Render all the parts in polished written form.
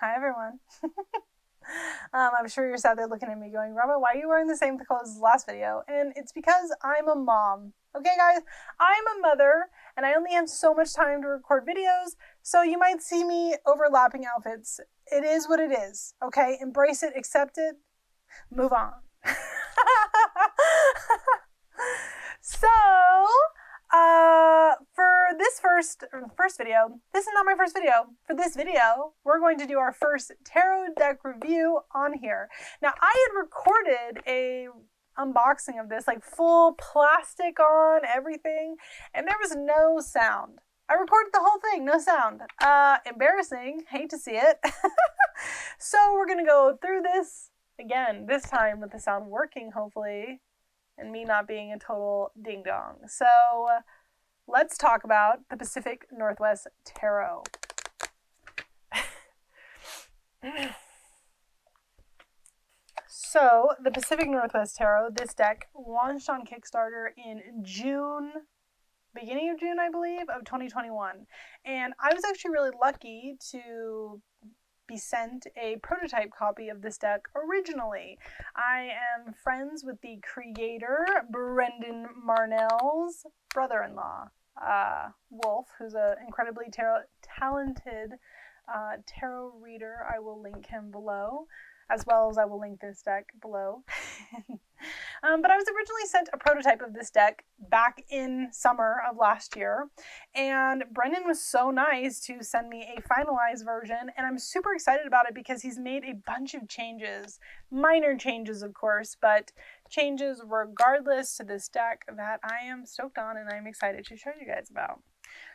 Hi, everyone. I'm sure you're sat there looking at me going, Robin, why are you wearing the same clothes as the last video? And it's because I'm a mom. Okay, guys, I'm a mother, and I only have so much time to record videos, so you might see me overlapping outfits. It is what it is, okay? Embrace it, accept it, move on. So, for this first video, this is not my first video. For this video, we're going to do our first tarot deck review on here. Now, I had recorded a unboxing of this, like full plastic on everything, and there was no sound. I recorded the whole thing, no sound. Embarrassing, hate to see it. So we're gonna go through this again, this time with the sound working, hopefully, and me not being a total ding-dong. So let's talk about the Pacific Northwest Tarot. So the Pacific Northwest Tarot, this deck launched on Kickstarter in June, beginning of June, I believe, of 2021. And I was actually really lucky to be sent a prototype copy of this deck originally. I am friends with the creator, Brendan Marnell's brother-in-law, Wolf, who's an incredibly talented tarot reader. I will link him below, as well as I will link this deck below. But I was originally sent a prototype of this deck back in summer of last year, and Brendan was so nice to send me a finalized version, and I'm super excited about it because he's made a bunch of changes, minor changes of course, but changes regardless to this deck that I am stoked on and I'm excited to show you guys about.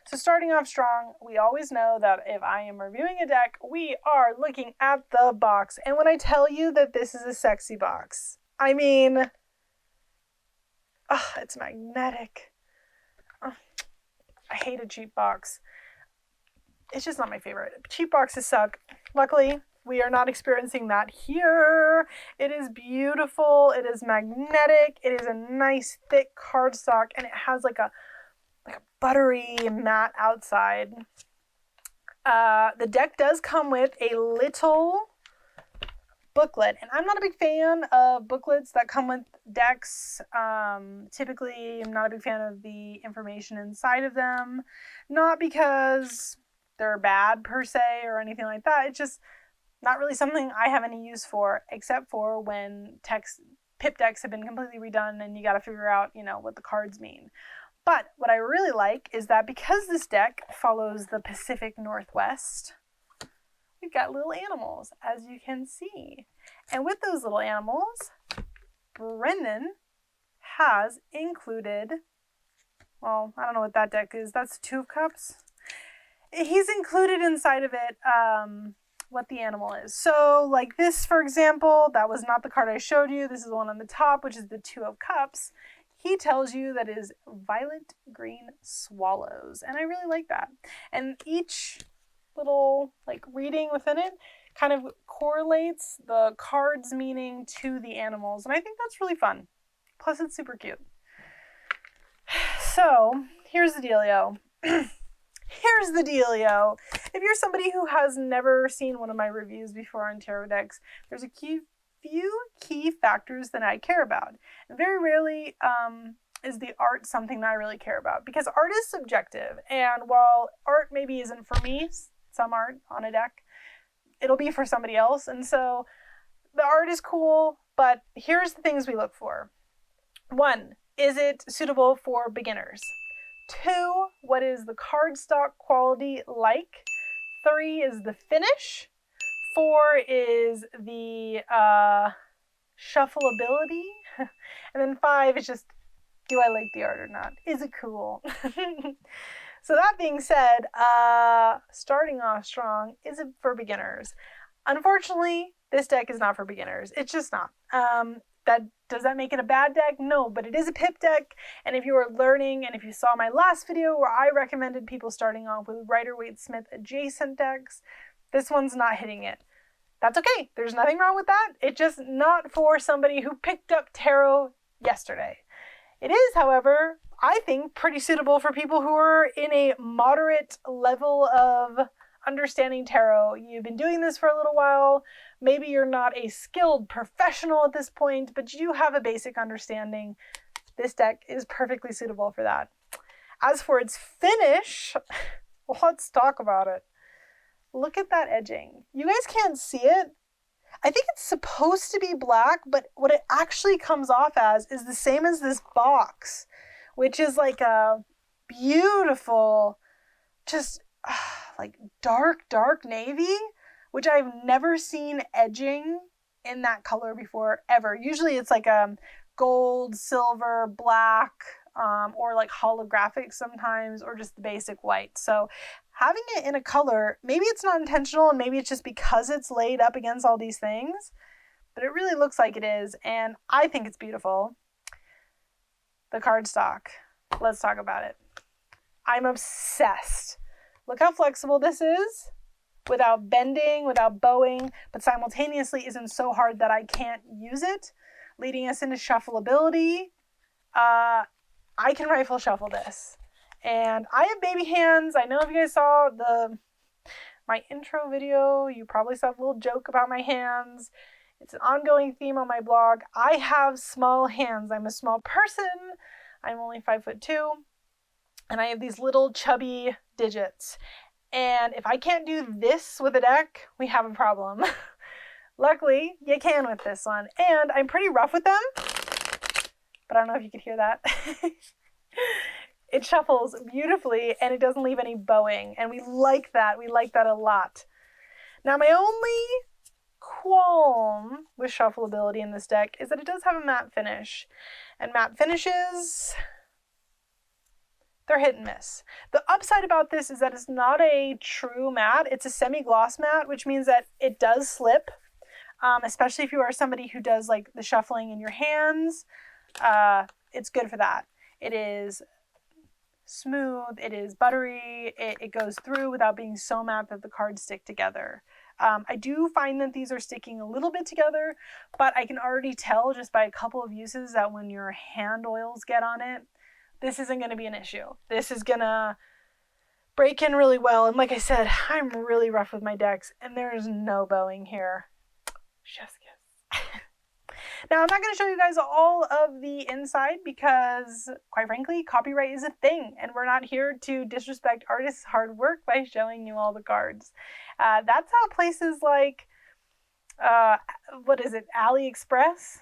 So starting off strong, we always know that if I am reviewing a deck, we are looking at the box. And when I tell you that this is a sexy box, I mean, it's magnetic. I hate a cheap box. It's just not my favorite. Cheap boxes suck. Luckily, we are not experiencing that here. It is beautiful. It is magnetic. It is a nice thick cardstock, and it has like a buttery matte outside. The deck does come with a little booklet, and I'm not a big fan of booklets that come with decks. Typically, I'm not a big fan of the information inside of them, not because they're bad per se or anything like that. It's just not really something I have any use for, except for when pip decks have been completely redone and you got to figure out, what the cards mean. But what I really like is that because this deck follows the Pacific Northwest, we've got little animals, as you can see. And with those little animals, Brendan has included, well, I don't know what that deck is. That's Two of Cups. He's included inside of it what the animal is. So like this, for example, that was not the card I showed you. This is the one on the top, which is the Two of Cups. He tells you that it is violet green swallows. And I really like that. And each little reading within it kind of correlates the card's meaning to the animals. And I think that's really fun. Plus it's super cute. So here's the dealio. Here's the dealio. If you're somebody who has never seen one of my reviews before on tarot decks, there's a few key factors that I care about. And very rarely is the art something that I really care about, because art is subjective. And while art maybe isn't for me, some art on a deck, it'll be for somebody else. And so the art is cool, but here's the things we look for. 1, is it suitable for beginners? 2, what is the cardstock quality like? 3 is the finish. 4 is the shuffleability. And then 5 is just, do I like the art or not? Is it cool? So that being said, starting off strong, is it for beginners? Unfortunately, this deck is not for beginners. It's just not. Does that make it a bad deck? No, but it is a pip deck. And if you are learning, and if you saw my last video where I recommended people starting off with Rider-Waite-Smith adjacent decks, this one's not hitting it. That's okay. There's nothing wrong with that. It's just not for somebody who picked up tarot yesterday. It is, however, I think pretty suitable for people who are in a moderate level of understanding tarot. You've been doing this for a little while. Maybe you're not a skilled professional at this point, but you do have a basic understanding. This deck is perfectly suitable for that. As for its finish, let's talk about it. Look at that edging. You guys can't see it. I think it's supposed to be black, but what it actually comes off as is the same as this box, which is like a beautiful, just like dark navy, which I've never seen edging in that color before, ever. Usually it's like gold, silver, black, or like holographic sometimes, or just the basic white. So having it in a color, maybe it's not intentional and maybe it's just because it's laid up against all these things, but it really looks like it is, and I think it's beautiful. The cardstock. Let's talk about it. I'm obsessed. Look how flexible this is, without bending, without bowing, but simultaneously isn't so hard that I can't use it, leading us into shuffleability. I can rifle shuffle this. And I have baby hands. I know if you guys saw my intro video, you probably saw a little joke about my hands. It's an ongoing theme on my blog. I have small hands. I'm a small person. I'm only 5'2", and I have these little chubby digits. And if I can't do this with a deck, we have a problem. Luckily, you can with this one. And I'm pretty rough with them, but I don't know if you could hear that. It shuffles beautifully and it doesn't leave any bowing. And we like that. We like that a lot. Now, my only qualm with shuffleability in this deck is that it does have a matte finish. And matte finishes, they're hit and miss. The upside about this is that it's not a true matte. It's a semi-gloss matte, which means that it does slip, especially if you are somebody who does like the shuffling in your hands. It's good for that. It is smooth, it is buttery, it goes through without being so matte that the cards stick together. I do find that these are sticking a little bit together, but I can already tell just by a couple of uses that when your hand oils get on it, this isn't going to be an issue. This is going to break in really well. And like I said, I'm really rough with my decks, and there's no bowing here. Chef's kiss. Now, I'm not going to show you guys all of the inside because, quite frankly, copyright is a thing, and we're not here to disrespect artists' hard work by showing you all the cards. That's how places like, what is it, AliExpress?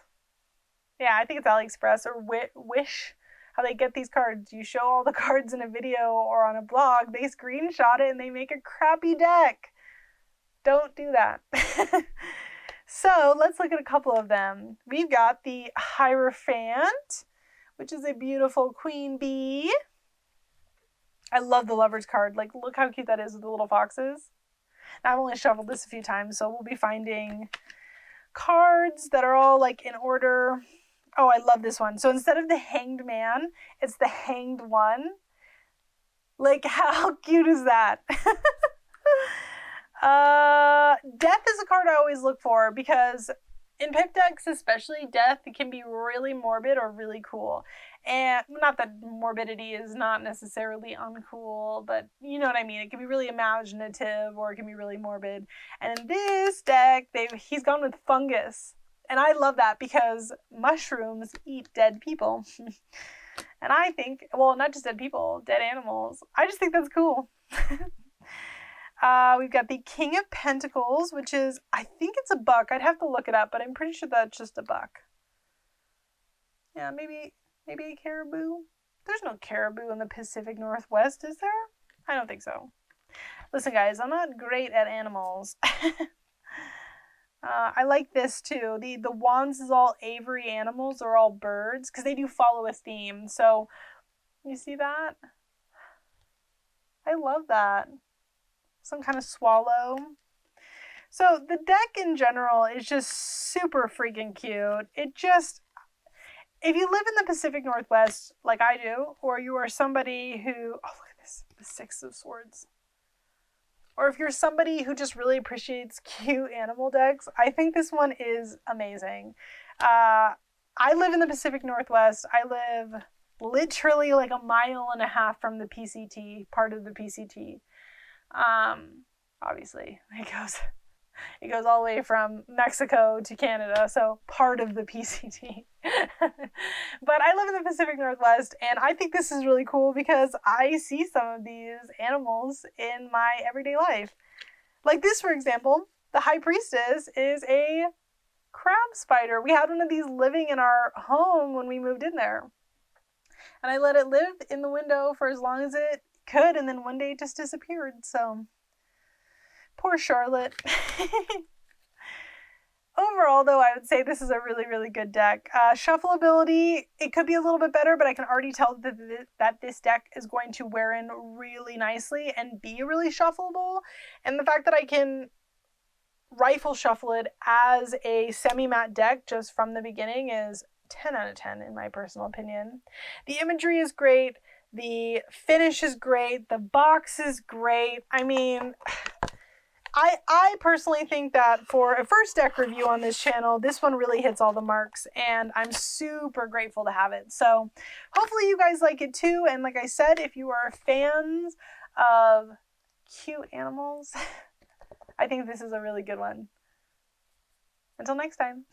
Yeah, I think it's AliExpress or Wish, how they get these cards. You show all the cards in a video or on a blog, they screenshot it and they make a crappy deck. Don't do that. So let's look at a couple of them. We've got the Hierophant, which is a beautiful queen bee. I love the Lover's card. Like, look how cute that is with the little foxes. Now, I've only shuffled this a few times, so we'll be finding cards that are all like in order. Oh, I love this one. So instead of the Hanged Man, it's the Hanged One. Like, how cute is that? Death is a card I always look for because in pip decks especially, death can be really morbid or really cool. And not that morbidity is not necessarily uncool, but you know what I mean. It can be really imaginative or it can be really morbid. And in this deck, he's gone with fungus. And I love that because mushrooms eat dead people. And I think, well, not just dead people, dead animals. I just think that's cool. We've got the King of Pentacles, which is, I think it's a buck. I'd have to look it up, but I'm pretty sure that's just a buck. Yeah, maybe a caribou. There's no caribou in the Pacific Northwest, is there? I don't think so. Listen, guys, I'm not great at animals. I like this too. The wands is all Avery animals or all birds because they do follow a theme. So you see that? I love that. Some kind of swallow. So the deck in general is just super freaking cute. It just, if you live in the Pacific Northwest like I do, or you are somebody who, oh look at this, the Six of Swords. Or if you're somebody who just really appreciates cute animal decks, I think this one is amazing. I live in the Pacific Northwest. I live literally like a mile and a half from the PCT, part of the PCT. obviously. It goes all the way from Mexico to Canada, so part of the PCT. But I live in the Pacific Northwest, and I think this is really cool because I see some of these animals in my everyday life. Like this, for example, the High Priestess is a crab spider. We had one of these living in our home when we moved in there. And I let it live in the window for as long as it could, and then one day it just disappeared, so poor Charlotte. Overall, though, I would say this is a really, really good deck. Shuffleability, it could be a little bit better, but I can already tell that this deck is going to wear in really nicely and be really shuffleable. And the fact that I can rifle shuffle it as a semi-matte deck just from the beginning is 10 out of 10 in my personal opinion. The imagery is great. The finish is great. The box is great. I mean, I personally think that for a first deck review on this channel, this one really hits all the marks, and I'm super grateful to have it. So hopefully you guys like it too. And like I said, if you are fans of cute animals, I think this is a really good one. Until next time.